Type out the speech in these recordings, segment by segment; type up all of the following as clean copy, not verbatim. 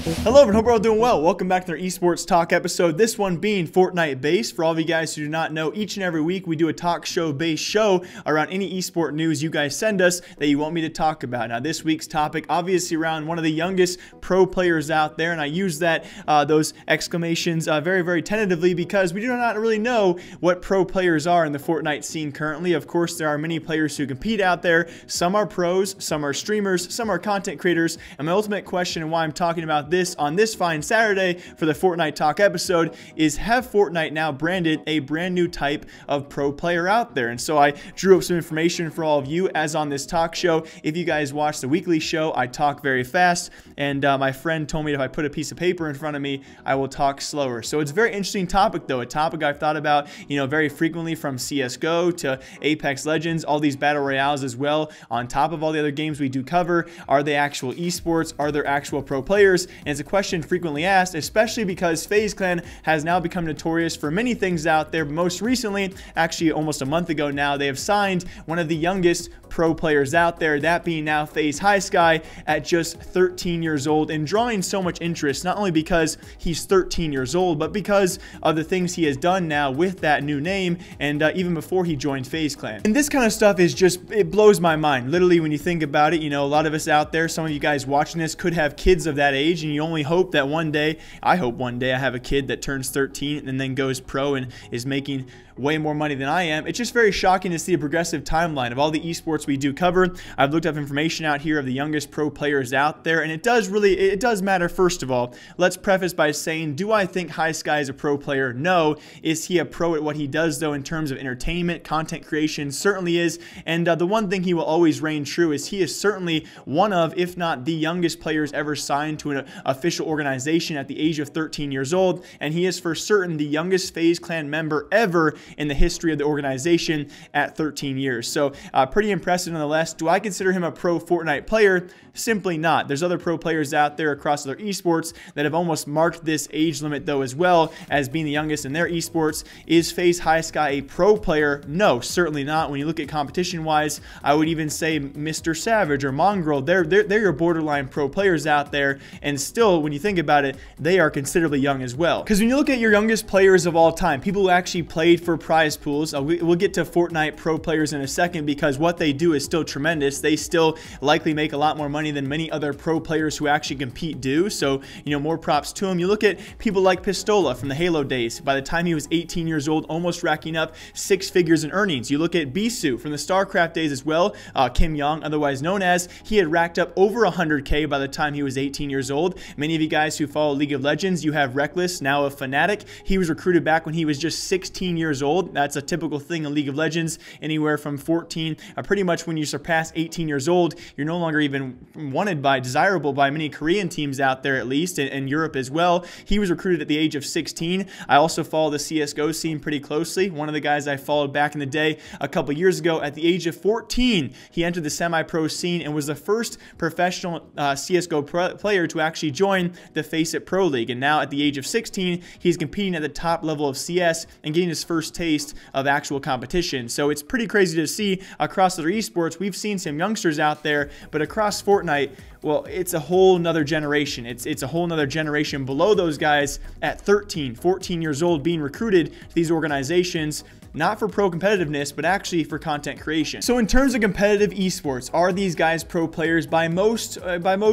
Hello everyone, hope you're all doing well. Welcome back to our Esports Talk episode, this one being Fortnite based. For all of you guys who do not know, each and every week we do a talk show based show around any esport news you guys send us that you want me to talk about. Now this week's topic obviously around one of the youngest pro players out there, and I use that those exclamations very tentatively because we do not really know what pro players are in the Fortnite scene currently. Of course, there are many players who compete out there. Some are pros, some are streamers, some are content creators, and my ultimate question and why I'm talking about this on this fine Saturday for the Fortnite Talk episode is, have Fortnite now branded a brand new type of pro player out there? And so I drew up some information for all of you as on this talk show. If you guys watch the weekly show, I talk very fast, and my friend told me if I put a piece of paper in front of me, I will talk slower. So it's a very interesting topic though, a topic I've thought about, very frequently, from CSGO to Apex Legends, all these battle royales as well, on top of all the other games we do cover. Are they actual esports? Are there actual pro players? And it's a question frequently asked, especially because FaZe Clan has now become notorious for many things out there. Most recently, actually almost a month ago now, they have signed one of the youngest pro players out there, that being now FaZe HiSky at just 13 years old, and drawing so much interest, not only because he's 13 years old, but because of the things he has done now with that new name, and even before he joined FaZe Clan. And this kind of stuff is just, it blows my mind. Literally, when you think about it, a lot of us out there, some of you guys watching this could have kids of that age, and you only hope that one day, I hope one day I have a kid that turns 13 and then goes pro and is making way more money than I am. It's just very shocking to see a progressive timeline of all the esports we do cover. I've looked up information out here of the youngest pro players out there, and it does matter. First of all, let's preface by saying, do I think HiSky is a pro player? No. Is he a pro at what he does though in terms of entertainment, content creation? Certainly is. And the one thing he will always reign true is he is certainly one of, if not the youngest players ever signed to an official organization at the age of 13 years old, and he is for certain the youngest FaZe Clan member ever in the history of the organization at 13 years. So pretty impressive nonetheless. Do I consider him a pro Fortnite player? Simply not. There's other pro players out there across other esports that have almost marked this age limit though, as well as being the youngest in their esports. Is FaZe HiSky a pro player? No, certainly not. When you look at competition wise, I would even say Mr. Savage or Mongrel, they're your borderline pro players out there, and still, when you think about it, they are considerably young as well. Because when you look at your youngest players of all time, people who actually played for prize pools, we'll get to Fortnite pro players in a second, because what they do is still tremendous. They still likely make a lot more money than many other pro players who actually compete do. So, more props to them. You look at people like Pistola from the Halo days. By the time he was 18 years old, almost racking up 6 figures in earnings. You look at Bisu from the StarCraft days as well. Kim Young, otherwise known as, he had racked up over 100K by the time he was 18 years old. Many of you guys who follow League of Legends, you have Reckless, now a Fnatic. He was recruited back when he was just 16 years old. That's a typical thing in League of Legends, anywhere from 14. Pretty much when you surpass 18 years old, you're no longer even wanted by, desirable by many Korean teams out there, at least, and Europe as well. He was recruited at the age of 16. I also follow the CSGO scene pretty closely. One of the guys I followed back in the day a couple years ago, at the age of 14, he entered the semi-pro scene and was the first professional CSGO player to actually join the Face It Pro League. And now at the age of 16, he's competing at the top level of CS and getting his first taste of actual competition. So it's pretty crazy to see across other esports. We've seen some youngsters out there, but across Fortnite, well, it's a whole nother generation. It's a whole nother generation below those guys at 13, 14 years old being recruited to these organizations, not for pro competitiveness, but actually for content creation. So in terms of competitive esports, are these guys pro players? By most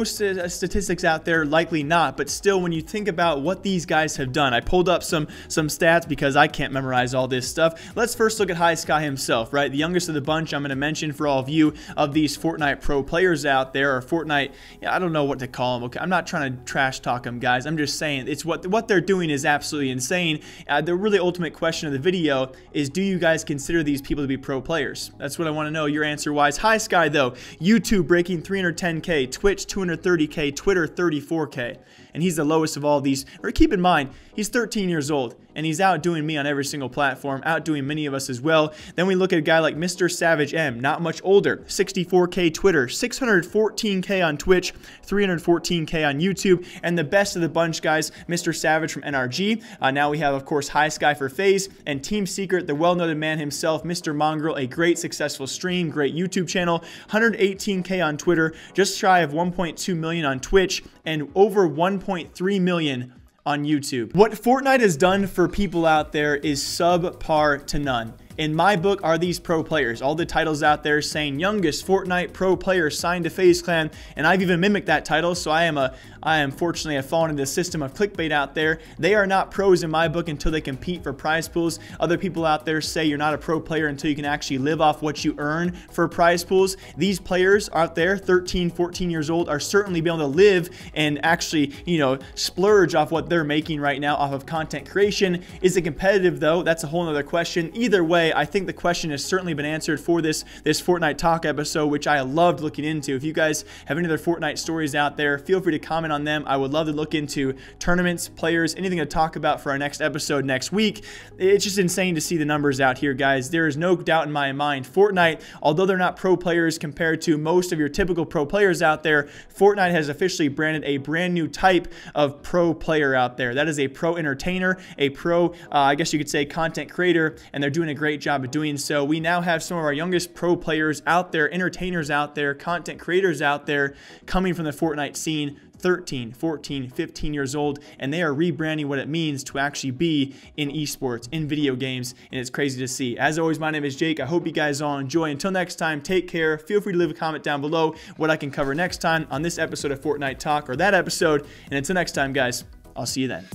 statistics out there, likely not. But still, when you think about what these guys have done, I pulled up some stats because I can't memorize all this stuff. Let's first look at HiSky himself, right? The youngest of the bunch. I'm going to mention for all of you of these Fortnite pro players out there, or Fortnite, I don't know what to call them. Okay, I'm not trying to trash talk them, guys. I'm just saying it's what they're doing is absolutely insane. The really ultimate question of the video is, do you guys consider these people to be pro players? That's what I want to know, your answer wise. HiSky though, YouTube breaking 310K, Twitch 230K, Twitter 34K, and he's the lowest of all these. Or keep in mind, he's 13 years old, and he's outdoing me on every single platform, outdoing many of us as well. Then we look at a guy like Mr. Savage M, not much older, 64K Twitter, 614K on Twitch, 314K on YouTube, and the best of the bunch, guys, Mr. Savage from NRG. Now we have, of course, High Sky for FaZe, and Team Secret, the well-noted man himself, Mr. Mongrel, a great successful stream, great YouTube channel, 118K on Twitter, just shy of 1.2 million on Twitch, and over 1.3 million on YouTube. What Fortnite has done for people out there is subpar to none. In my book, are these pro players? All the titles out there saying youngest Fortnite pro player signed to FaZe Clan, and I've even mimicked that title, so I am fortunately, I've fallen into the system of clickbait out there. They are not pros in my book until they compete for prize pools. Other people out there say you're not a pro player until you can actually live off what you earn for prize pools. These players out there, 13, 14 years old, are certainly being able to live and actually, you know, splurge off what they're making right now off of content creation. Is it competitive though? That's a whole nother question. Either way, I think the question has certainly been answered for this Fortnite talk episode, which I loved looking into. If you guys have any other Fortnite stories out there, feel free to comment on them. I would love to look into tournaments, players, anything to talk about for our next episode next week. It's just insane to see the numbers out here, guys. There is no doubt in my mind, Fortnite, although they're not pro players compared to most of your typical pro players out there, Fortnite has officially branded a brand new type of pro player out there. That is a pro entertainer, a pro, I guess you could say, content creator, and they're doing a great job of doing so. We now have some of our youngest pro players out there, entertainers out there, content creators out there coming from the Fortnite scene, 13, 14, 15 years old, and they are rebranding what it means to actually be in esports, in video games, and it's crazy to see. As always, my name is Jake. I hope you guys all enjoy. Until next time, take care. Feel free to leave a comment down below what I can cover next time on this episode of Fortnite Talk or that episode, and until next time, guys, I'll see you then.